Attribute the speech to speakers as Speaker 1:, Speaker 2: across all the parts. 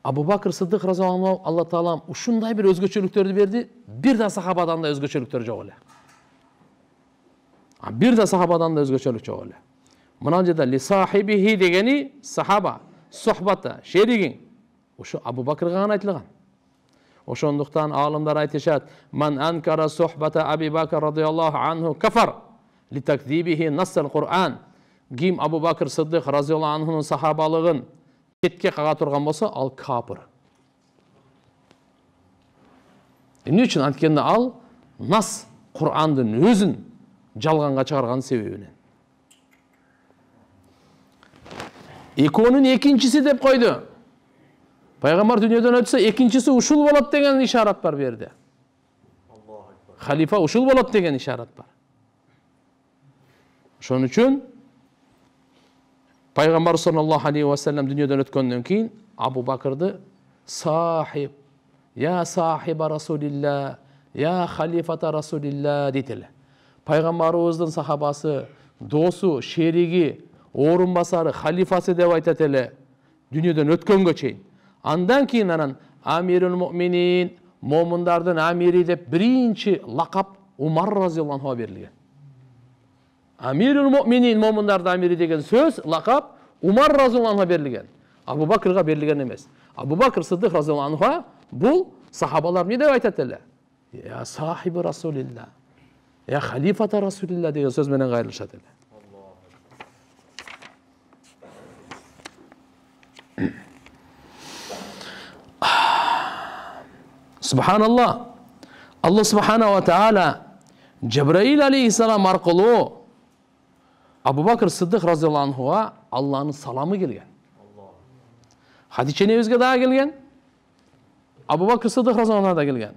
Speaker 1: Абу Бакыр Сыддык разияллаху анху Алла Таалам ушундай бир өзгөчөлүктөрдү берди, бир да сахабадан да өзгөчөлүктөр жок эле. Бир да сахабадан да өзгөчөлүк жок эле. Мына жерде ли сахибихи дегени сахаба, сухбата, шеригиң. Ошо Абу Бакырга гана айтылган. Ошондуктан алымдар айтышат: "Ман анкара сухбата Аби Бакр радияллаху анху кафар ли такзибихи нассал Кур'ан." Ким Абу Бакр Сыддык разияллаху анхунун сахабалыгын четке кага турган болсо, ал капыр. Эмне үчүн? Анткени ал нас Кур'андын өзүн жалганга чыгарган себебинен. Экөөнүн экинчиси деп койду. Пайгамбар дүйнөдөн өтсө, экинчиси ушул болот деген ишарат бар берди. Халифа ушул болот деген ишарат бар. Ошон үчүн Пайгамбар саллаллаху алейхи ва саллям дүйнөдөн өткөндөн кийин Абу Бакырды сахиб, я сахиба Расулилла, я халифата Расулилла дейтеле. Пайгамбарыбыздын сахабасы, досу, шериги, орун басары, халифасы деп айтат эле дүйнөдөн өткөнгө чейин. Андан кийин анан Амирул Муъминин, момундардын амири деп биринчи лакап Умар разияллаху анхуга берилген. Амирул Муъминин, момундардын амири деген сөз, лакап Умар разияллаху анхуга берилген. Абу Бакырга берилген эмес. Абу Бакр Сыддык разияллаху анхуга бул сахабалар эмне деп айтат эле? Я сахиби Расулилла, я халифата Расулилла деген сөз менен кайрылышат эле. Subhanallah. Allah subhanahu wa ta'ala Cebrail aleyhisselam arqылуу Абу Бакр Сыддык разияллаху анхуга Алланын саламы келген. Хадиче небизге дагы келген. Абу Бакр Сыддык разияллаху анхуга да келген.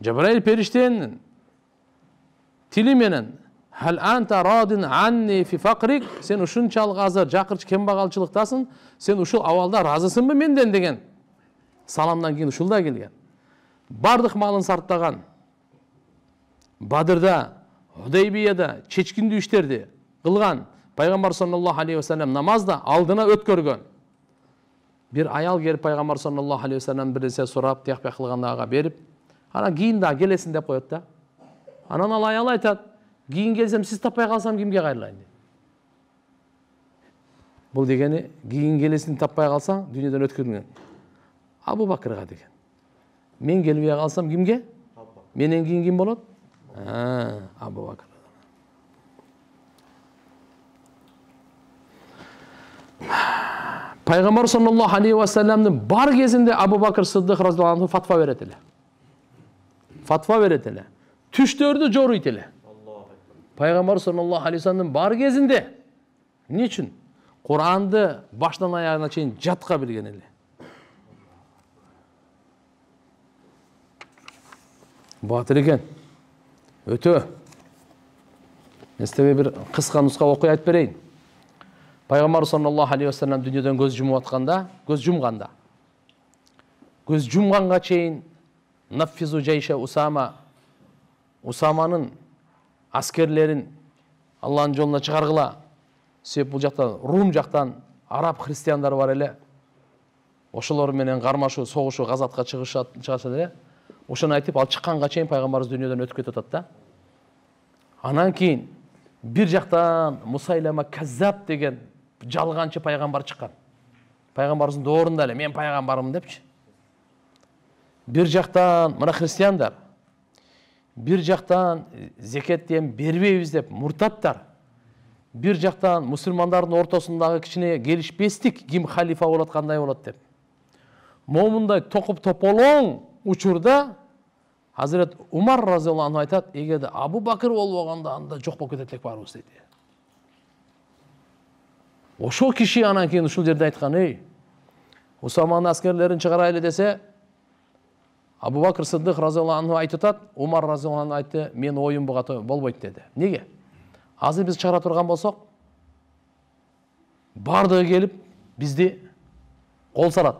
Speaker 1: Cebrail периштенин тили менен "Хал анта радин анни фи факрик", сен ушунчалык азыр жакырчы кембагалчылыктасың, сен ушул абалда разысыңбы менден деген саламдан кийин ушул да келген. Бардык малын сарптаган, Бадырда, Худайбияда чечкиндүү иштерди кылган Пайгамбар саллаллаху алейхи ва саллям намазда алдына өткөргөн. Бир аял келип Пайгамбар саллаллаху алейхи ва саллям бир нерсе сурап, тияк бияк кылганда ага берип, анан кийин да келесин деп коет да. Анан ал аял айтат: "Кийин келсем, сиз таппай калсам кимге кайрылайын?" дейт. Бул дегени кийин келесин таппай калсаң дүйнөдөн өткөргөн. Абу Бакырга деген. Мен келбей калсам кимге? Менен кийин ким болот? Абу Бакыр. Пайгамбар саллаллаху алейхи ва саллямдын бар кезинде Абу Бакр Сыддык разияллаху анху фатва берет эле. Фатва берет эле. Түштөрдү жоруйт эле. Пайгамбар саллаллаху алейхи ва саллямдын бар кезинде. Эмне үчүн? Куранды баштан аягына чейин жатка билген эле. Батыр экен. Өтө. Эстебе бир кыска нуска окуя айтып берейин. Пайгамбар саллаллаху алейхи ва саллям дүйнөдөн көз жумганга чейин наффизу жайша Усаманын аскерлерин Алланын жолуна чыгаргыла. Себеп бул жактан Рум жактан араб христиандар бар эле. Ошолор менен кармашуу, согушу, газатка чыгышат эле. Ошону айтып, ал чыкканга чейин пайгамбарыбыз дүйнөдөн өтүп кетип атат да. Анан кийин бир жактан Мусайлама Каззаб деген жалганчы пайгамбар чыккан. Пайгамбарыбыздын доорунда эле мен пайгамбармын депчи. Бир жактан мына христиандар, бир жактан зекеттен бербейбиз деп муртаттар, бир жактан мусулмандардын ортосундагы кичине келишпестик ким халифа болот, кандай болот деп. Момундай токуп тополоң учурда Hazret Umar razıyallahu anh aytat, egerde Abu Bakır olmaganda anda жок болуп кетет элек баарыбыз дейт. Ошол киши анан кийин ушул жерде айткан, ey, Усаманын аскерлерин чыгарайлы десе, Абу Бакр Сыддык разıyallahu anh айтып атат, Умар разıyallahu anh айтты, мен оюм болбойт деди. Неге? Азыр биз чыгара турган болсок, бардыгы келип бизди кол салат.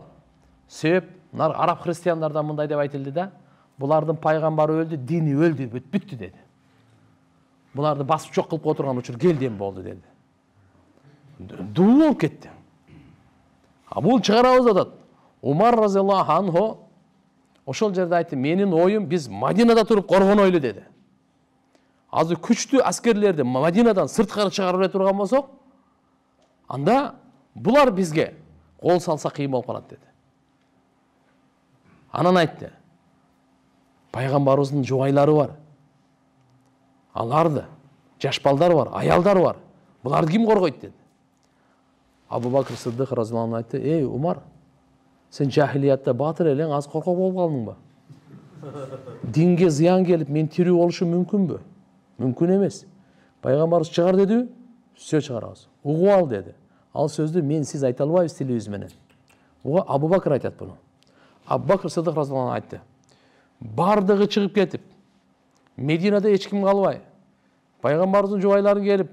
Speaker 1: Себеп араб христиандардан мындай деп айтылды да, булардын пайгамбары өлдү, дини өлдү, бүттү деди. Буларды басып жок кылып отурган учур келден болду деди. Дуу болуп кетти. А бул чыгарабыз атат. Умар разияллаху анху ошол жерде айтты, менин оюм биз Мадинада туруп коргонойлу деди. Азыр күчтүү аскерлерди Мадинадан сырткары чыгарып эле турган болсок, анда булар бизге кол салса кыйын болуп калат деди. Анан айтты, пайгамбарыбыздын жубайлары бар. Аларды, жаш балдар бар, аялдар бар. Буларды ким коргойт деди. Абу Бакр Сыддык разияллаху анху айтты, ey Умар, сен жахилиятта батыр элең, аз коркок болуп калдыңбы? Динге зыян келип, мен тирүү болушум мүмкүнбү? Мүмкүн эмес. Пайгамбарыбыз чыгар деди, сөз чыгарабыз. Угуп ал деди. Ал сөздү мен сиз айта албайбыз тилибиз менен. Абу Бакр айтат буну. Абу Бакр Сыддык разияллаху анху айтты. Бардыгы чыгып кетип, Мединада эч ким калбай, пайгамбарыбыздын жубайлары келип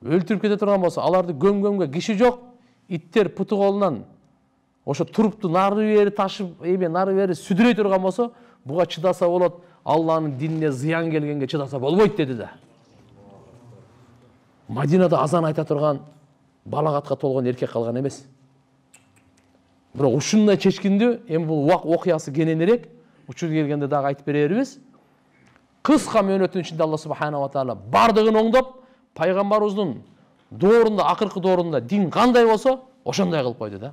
Speaker 1: өлтүрүп кете турган болсо, аларды көмгөнгө киши жок, иттер путу колунан ошо турупту нары бери ташып, нары бери сүдүрөй турган болсо, буга чыдаса болот, Алланын динине зыян келгенге чыдаса болбойт деди да. Мадинада азан айта турган, балагатка толгон эркек калган эмес. Бирок ушундай чечкиндүү, эми бул окуясы кененирээк, учур келгенде дагы айтып беребиз. Кыска мөөнөттүн ичинде Алла субханаху ва таала бардыгын оңдоп, пайгамбарыбыздын доорунда, акыркы доорунда дин кандай болсо, ошондой кылып койду да.